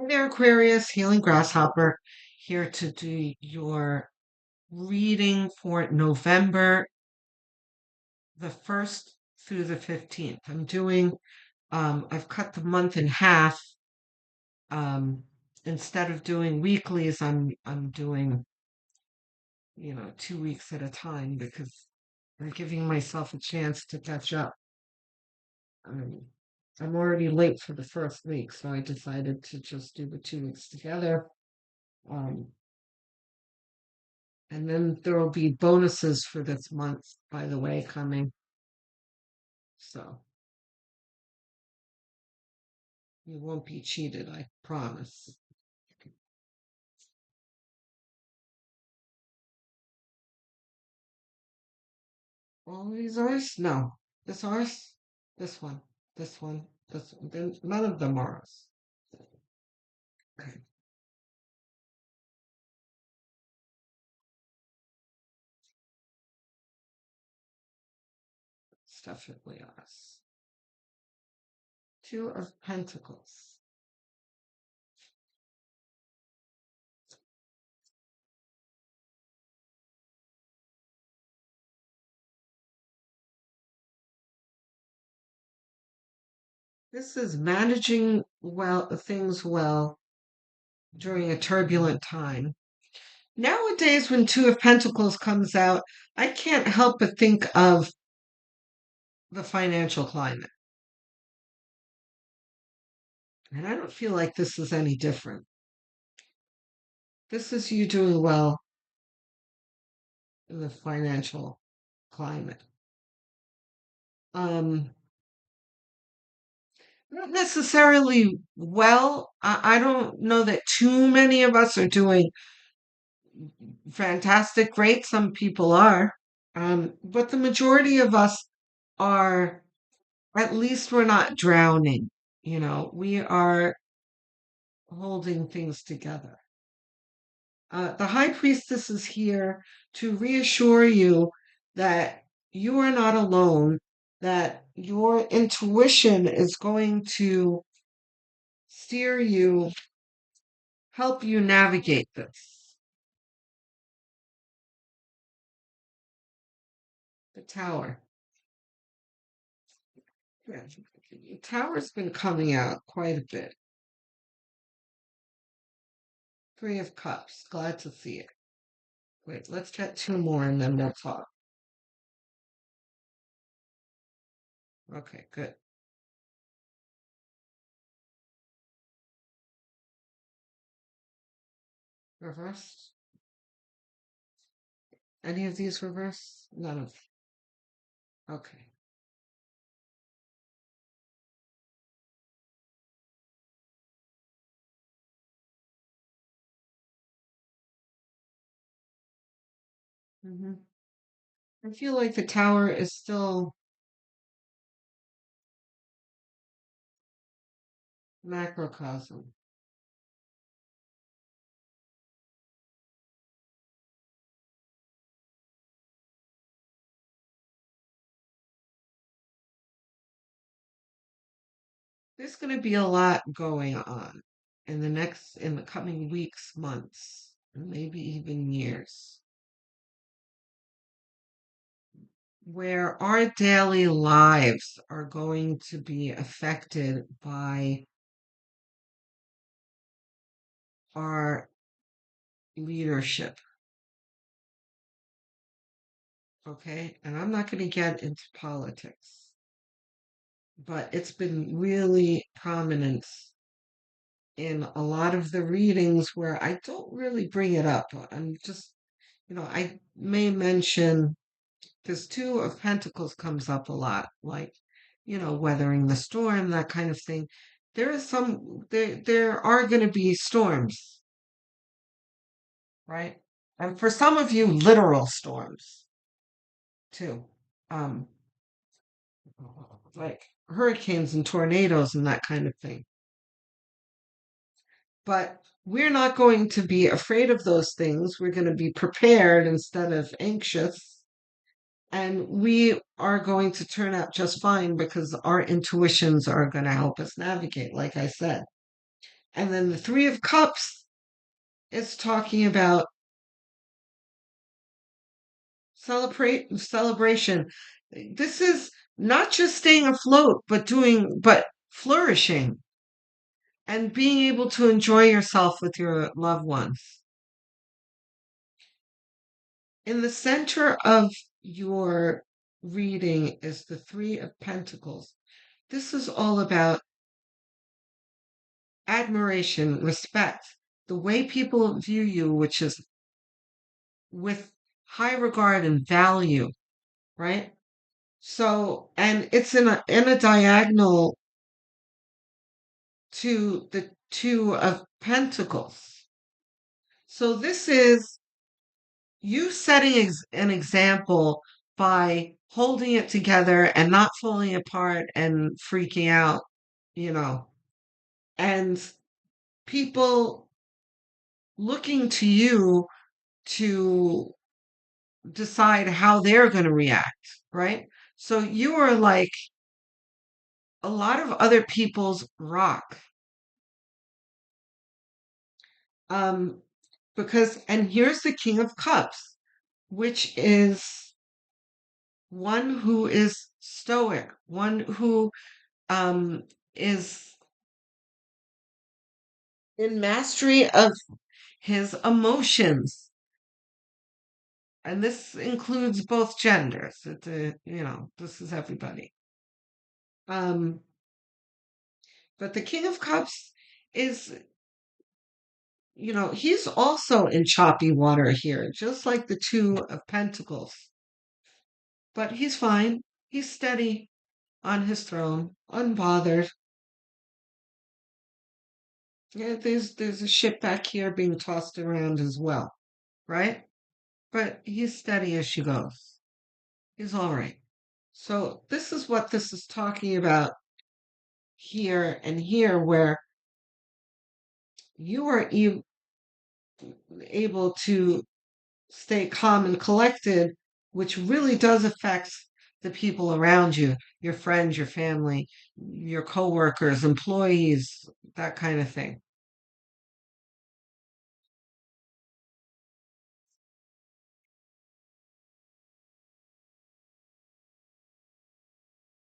Hi there, Aquarius, Healing Grasshopper, here to do your reading for November the 1st through the 15th. I've cut the month in half. Um, Instead of doing weeklies, I'm doing, 2 weeks at a time because I'm giving myself a chance to catch up. Um, I'm already late for the first week, so I decided to just do the 2 weeks together. Um, And then there will be bonuses for this month, by the way, coming. So you won't be cheated, I promise. All these ours? No. This ours? This one. This one. This one. None of them are ours. Okay. It's definitely ours. Two of Pentacles. This is managing things well during a turbulent time. Nowadays, when Two of Pentacles comes out, I can't help but think of the financial climate. And I don't feel like this is any different. This is you doing well in the financial climate. Um, Not necessarily well. I don't know that too many of us are doing fantastic, great. Some people are. But the majority of us are, at least we're not drowning. We are holding things together. The High Priestess is here to reassure you that you are not alone, that your intuition is going to steer you, help you navigate this. The Tower. Yeah, the Tower's been coming out quite a bit. Three of Cups. Glad to see it. Wait, let's get two more and then we'll talk. Okay, good. Reverse. Any of these reverse? None of. Okay. I feel like the Tower is still macrocosm. There's going to be a lot going on in the coming weeks, months, and maybe even years, where our daily lives are going to be affected by our leadership. Okay. And I'm not going to get into politics, but it's been really prominent in a lot of the readings where I don't really bring it up. I'm just, I may mention this Two of Pentacles comes up a lot, like, weathering the storm, that kind of thing. There are going to be storms, right? And for some of you, literal storms too. Um, like hurricanes and tornadoes and that kind of thing. But we're not going to be afraid of those things. We're going to be prepared instead of anxious. And we are going to turn out just fine because our intuitions are going to help us navigate, like I said. And then the Three of Cups is talking about celebration. This is not just staying afloat, but flourishing and being able to enjoy yourself with your loved ones. In the center of your reading is the Three of Pentacles. This is all about admiration, respect, the way people view you, which is with high regard and value, right? So, and it's in a diagonal to the Two of Pentacles. So this is you setting an example by holding it together and not falling apart and freaking out, you know, and people looking to you to decide how they're going to react, right? So you are like a lot of other people's rock. Um, and here's the King of Cups, which is one who is stoic, one who is in mastery of his emotions. And this includes both genders. This is everybody. Um, but the King of Cups is, he's also in choppy water here, just like the Two of Pentacles. But he's fine. He's steady on his throne, unbothered. Yeah, there's a ship back here being tossed around as well, right? But he's steady as she goes. He's all right. So this is what this is talking about here and here, where you are able to stay calm and collected, which really does affect the people around you, your friends, your family, your coworkers, employees, that kind of thing.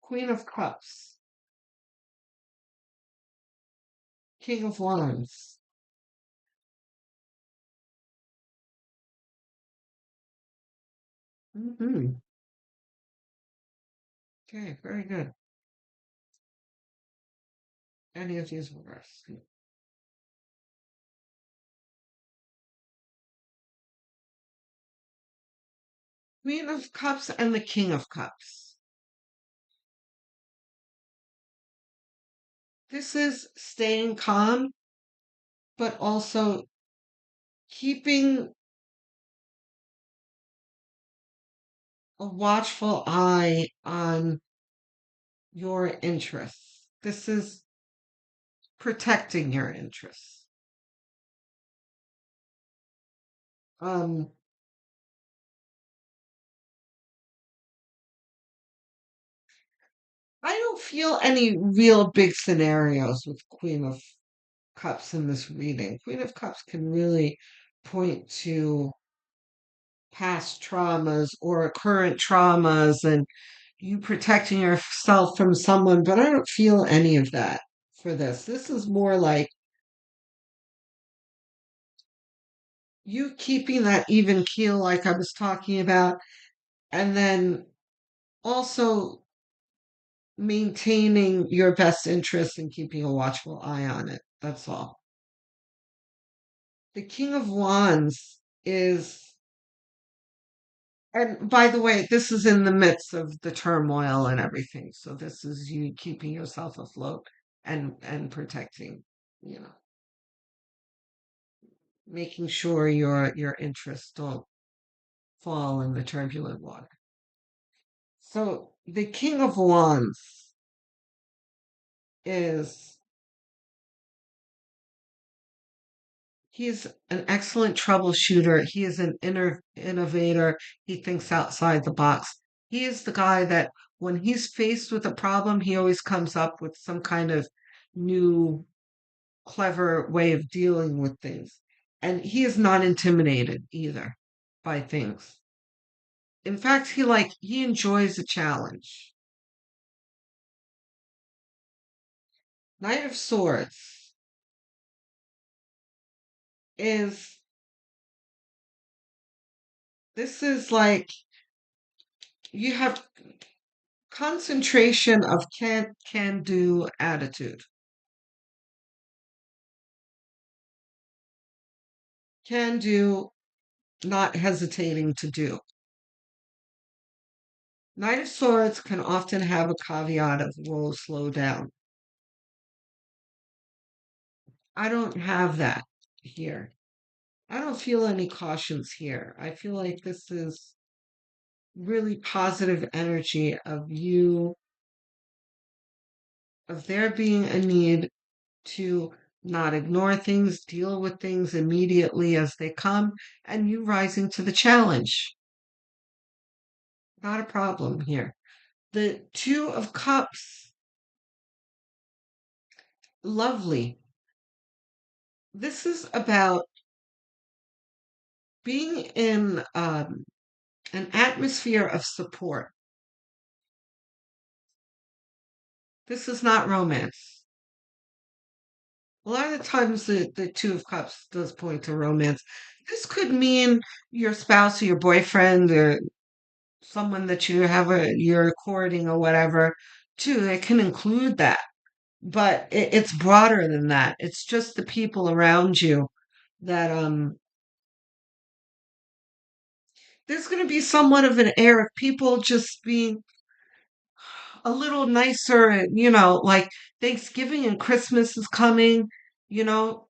Queen of Cups, King of Wands. Hmm. Okay, very good. Any of these will work. Queen of Cups and the King of Cups. This is staying calm, but also keeping a watchful eye on your interests. This is protecting your interests. Um, I don't feel any real big scenarios with Queen of Cups in this reading. Queen of Cups can really point to past traumas or current traumas and you protecting yourself from someone, but I don't feel any of that for this. This is more like you keeping that even keel, like I was talking about, and then also maintaining your best interest and keeping a watchful eye on it. That's all. The King of Wands is, and by the way, this is in the midst of the turmoil and everything. So this is you keeping yourself afloat and protecting, you know, making sure your interests don't fall in the turbulent water. So the King of Wands is he's an excellent troubleshooter. He is an innovator. He thinks outside the box. He is the guy that when he's faced with a problem, he always comes up with some kind of new clever way of dealing with things. And he is not intimidated either by things. In fact, he enjoys a challenge. Knight of Swords is this is like you have concentration of can do attitude. Can do, not hesitating to do. Knight of Swords can often have a caveat of whoa, slow down. I don't have that here. I don't feel any cautions here. I feel like this is really positive energy of you, of there being a need to not ignore things, deal with things immediately as they come, and you rising to the challenge. Not a problem here. The Two of Cups, lovely. This is about being in an atmosphere of support. This is not romance. A lot of the times the Two of Cups does point to romance. This could mean your spouse or your boyfriend or someone that you're courting or whatever, too. It can include that. But it's broader than that. It's just the people around you that there's gonna be somewhat of an air of people just being a little nicer, like Thanksgiving and Christmas is coming,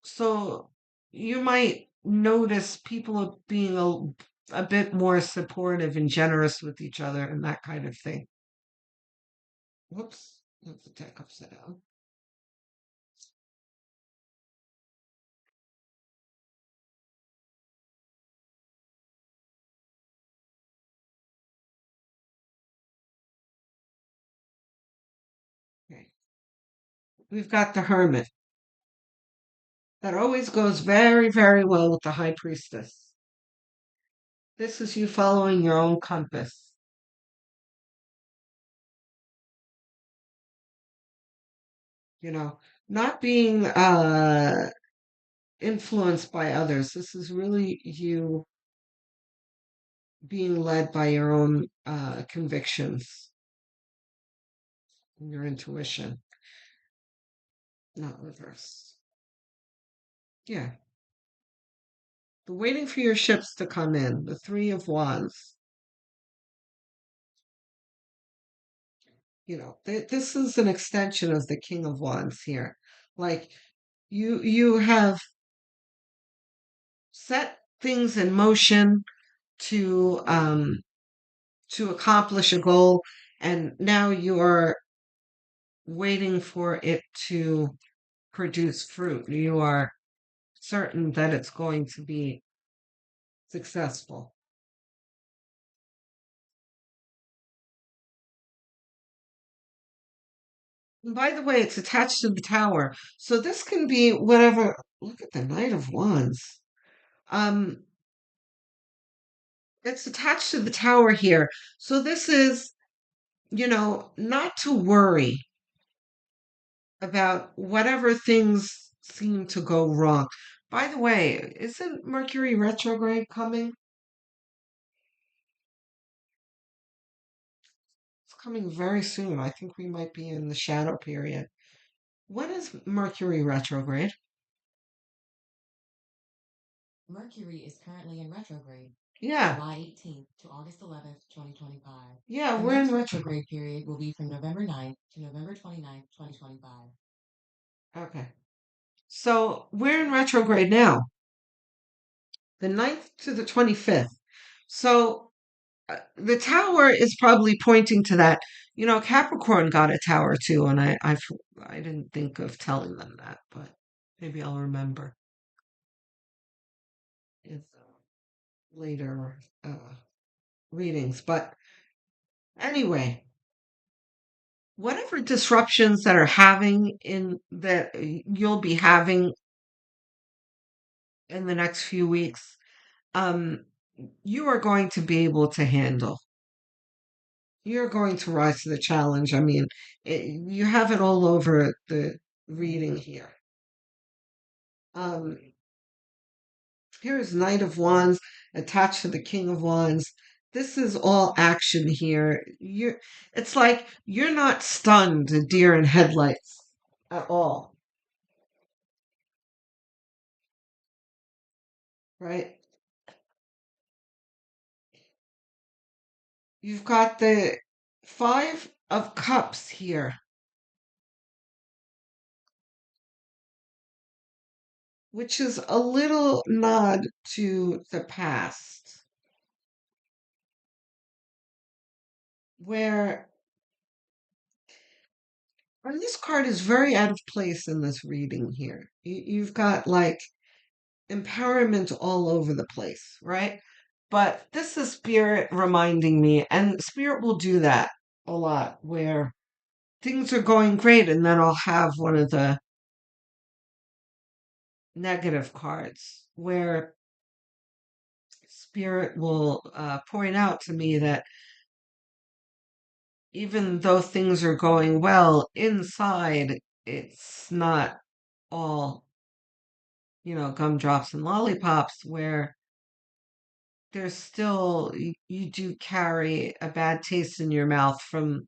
so you might notice people are being a bit more supportive and generous with each other and that kind of thing. Whoops, that's the deck upside down. Okay. We've got the Hermit. That always goes very, very well with the High Priestess. This is you following your own compass, you know, not being influenced by others. This is really you being led by your own convictions and your intuition, not reverse. Yeah. The waiting for your ships to come in, the Three of Wands. This is an extension of the King of Wands here. Like you have set things in motion to accomplish a goal, and now you are waiting for it to produce fruit. You are certain that it's going to be successful. And by the way, it's attached to the tower. So this can be whatever. Look at the Knight of Wands. Um, it's attached to the tower here. So this is, not to worry about whatever things seem to go wrong. By the way, isn't Mercury retrograde coming? It's coming very soon. I think we might be in the shadow period. When is Mercury retrograde? Mercury is currently in retrograde, Yeah, July 18th to August 11th, 2025. yeah, The we're in next retrograde. retrograde period will be from November 9th to November 29th, 2025. Okay. So we're in retrograde now, the 9th to the 25th. So the tower is probably pointing to that. Capricorn got a tower too, and I didn't think of telling them that, but maybe I'll remember in later readings. But anyway, whatever disruptions that are having in that you'll be having in the next few weeks, um, you are going to be able to handle. You're going to rise to the challenge. I mean, you have it all over the reading here. Um, Here's Knight of Wands attached to the King of Wands. This is all action here. It's like you're not stunned, a deer in headlights at all, right? You've got the Five of Cups here, which is a little nod to the past, where and this card is very out of place in this reading here. You've got like empowerment all over the place, right? But this is spirit reminding me, and spirit will do that a lot, where things are going great, and then I'll have one of the negative cards where spirit will point out to me that even though things are going well inside, it's not all, gumdrops and lollipops, where there's still, you do carry a bad taste in your mouth from,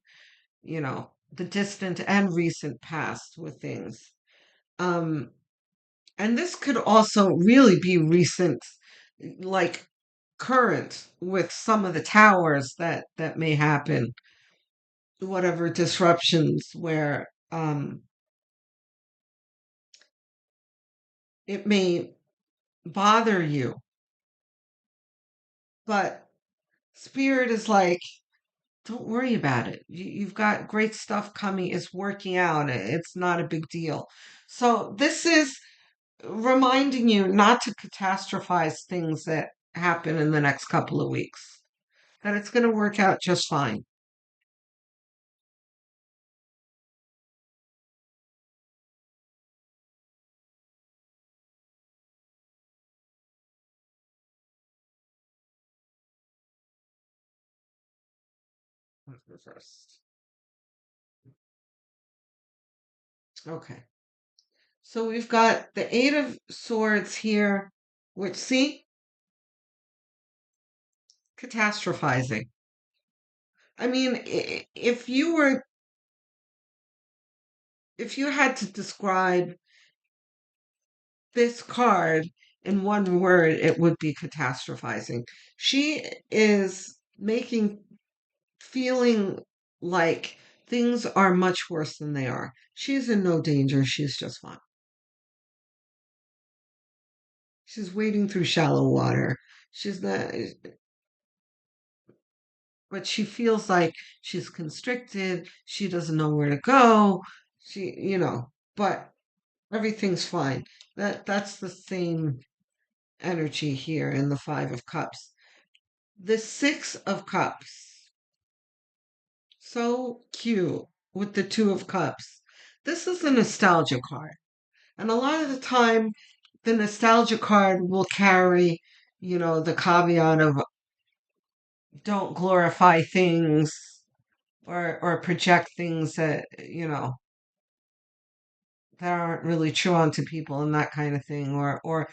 the distant and recent past with things. Um, and this could also really be recent, like current with some of the towers that may happen, whatever disruptions where it may bother you, but spirit is like, don't worry about it. You've got great stuff coming. It's working out. It's not a big deal. So this is reminding you not to catastrophize things that happen in the next couple of weeks, that it's going to work out just fine. First. Okay. So we've got the Eight of Swords here, which, see, catastrophizing. I mean, if you had to describe this card in one word, it would be catastrophizing. She is feeling like things are much worse than they are. She's in no danger. She's just fine. She's wading through shallow water. She's not, but she feels like she's constricted. She doesn't know where to go. But everything's fine. That's the same energy here in the Five of Cups. The Six of Cups, so cute with the Two of Cups. This is a nostalgia card. And a lot of the time, the nostalgia card will carry, the caveat of don't glorify things or project things that, that aren't really true onto people and that kind of thing, or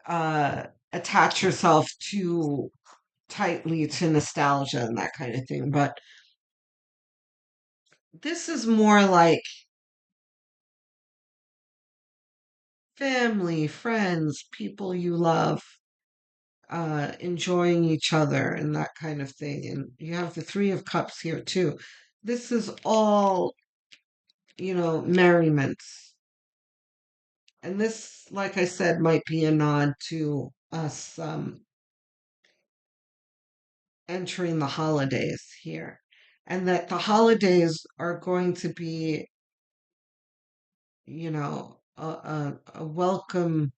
uh, attach yourself too tightly to nostalgia and that kind of thing. But this is more like family, friends, people you love, enjoying each other and that kind of thing. And you have the Three of Cups here too. This is all, merriments. And this, like I said, might be a nod to us entering the holidays here. And that the holidays are going to be, a welcome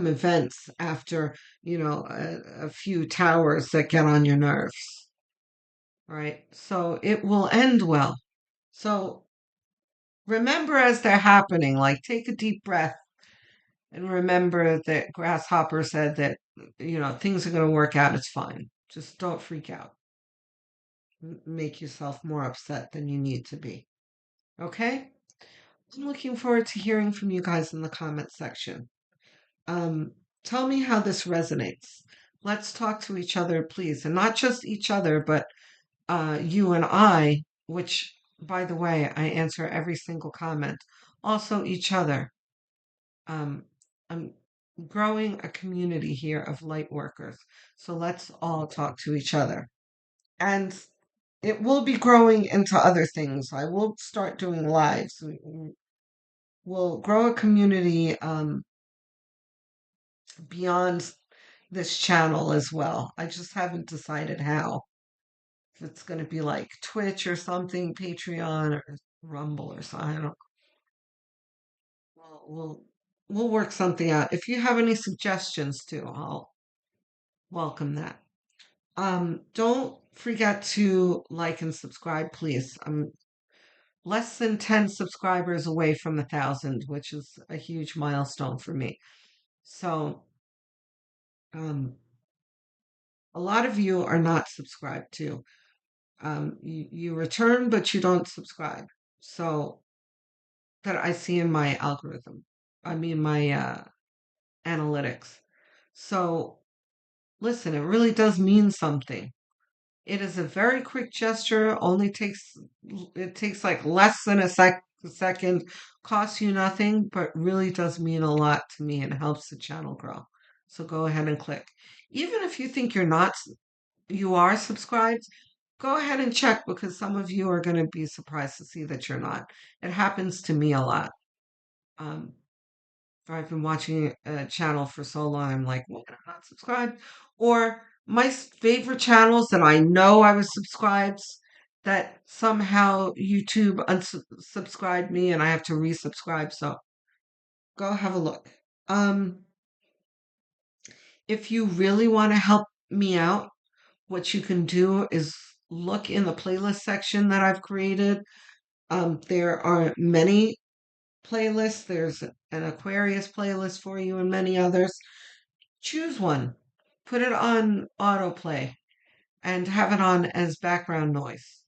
events after, a few towers that get on your nerves. right? So it will end well. So remember as they're happening, like take a deep breath and remember that Grasshopper said that, things are going to work out. It's fine. Just don't freak out. Make yourself more upset than you need to be. Okay? I'm looking forward to hearing from you guys in the comment section. Um, Tell me how this resonates. Let's talk to each other, please. And not just each other, but you and I, which, by the way, I answer every single comment. Also, each other. Um, I'm growing a community here of light workers. So let's all talk to each other. And it will be growing into other things. I will start doing lives. We'll grow a community beyond this channel as well. I just haven't decided how. If it's going to be like Twitch or something, Patreon or Rumble or something. I don't. We'll work something out. If you have any suggestions too, I'll welcome that. Don't forget to like and subscribe, please. I'm less than 10 subscribers away from 1,000, which is a huge milestone for me. So, um, a lot of you are not subscribed to. You return, but you don't subscribe. So that I see in my algorithm. I mean my analytics. So listen, it really does mean something. It is a very quick gesture, only takes it takes like less than a second, costs you nothing, but really does mean a lot to me and helps the channel grow. So go ahead and click. Even if you think you are subscribed, go ahead and check because some of you are going to be surprised to see that you're not. It happens to me a lot. Um, I've been watching a channel for so long, I'm like, why am I not subscribed? Or my favorite channels that I know I was subscribed, that somehow YouTube unsubscribed me and I have to resubscribe. So go have a look. Um, if you really want to help me out, what you can do is look in the playlist section that I've created. There are many playlists. There's an Aquarius playlist for you and many others. Choose one, put it on autoplay, and have it on as background noise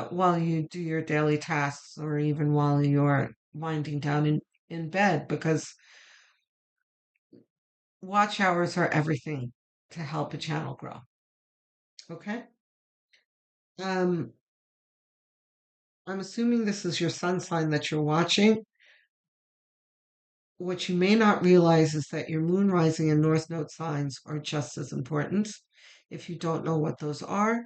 while you do your daily tasks or even while you're winding down in bed because watch hours are everything to help a channel grow. Okay? Um, I'm assuming this is your sun sign that you're watching. What you may not realize is that your moon rising and north node signs are just as important. If you don't know what those are,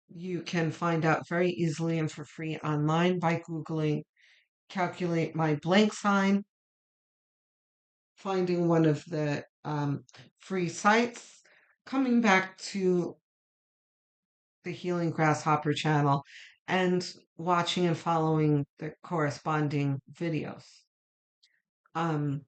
you can find out very easily and for free online by Googling calculate my blank sign, finding one of the free sites, coming back to the Healing Grasshopper channel, and watching and following the corresponding videos. Um,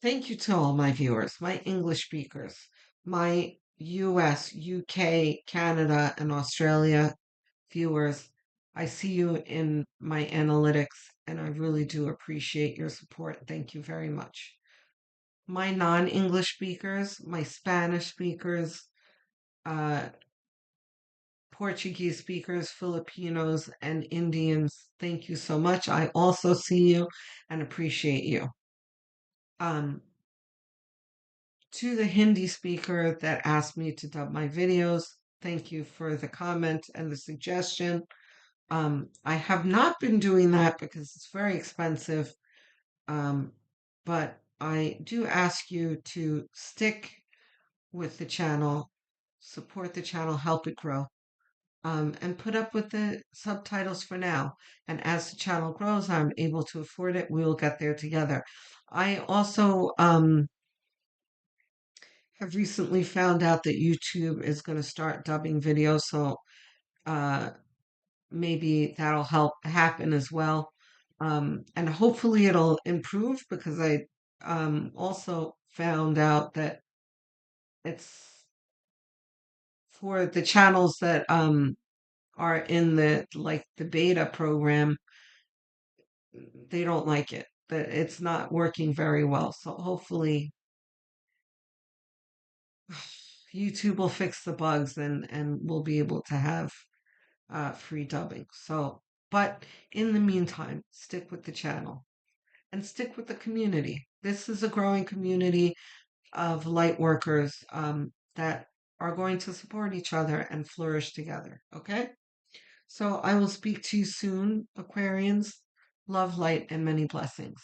Thank you to all my viewers, my English speakers, my US, UK, Canada, and Australia viewers. I see you in my analytics, and I really do appreciate your support. Thank you very much. My non English speakers, my Spanish speakers, uh, Portuguese speakers, Filipinos, and Indians, thank you so much. I also see you and appreciate you. Um, to the Hindi speaker that asked me to dub my videos, thank you for the comment and the suggestion. I have not been doing that because it's very expensive, um, but I do ask you to stick with the channel, support the channel, help it grow, and put up with the subtitles for now. And as the channel grows, I'm able to afford it. We'll get there together. I also have recently found out that YouTube is going to start dubbing videos, so uh, maybe that'll help happen as well. And hopefully it'll improve because I also found out that it's for the channels that are in the like the beta program, they don't like it. That it's not working very well. So hopefully YouTube will fix the bugs and we'll be able to have free dubbing. So, but in the meantime, stick with the channel and stick with the community. This is a growing community of light workers that are going to support each other and flourish together. Okay? So I will speak to you soon, Aquarians. Love, light, and many blessings.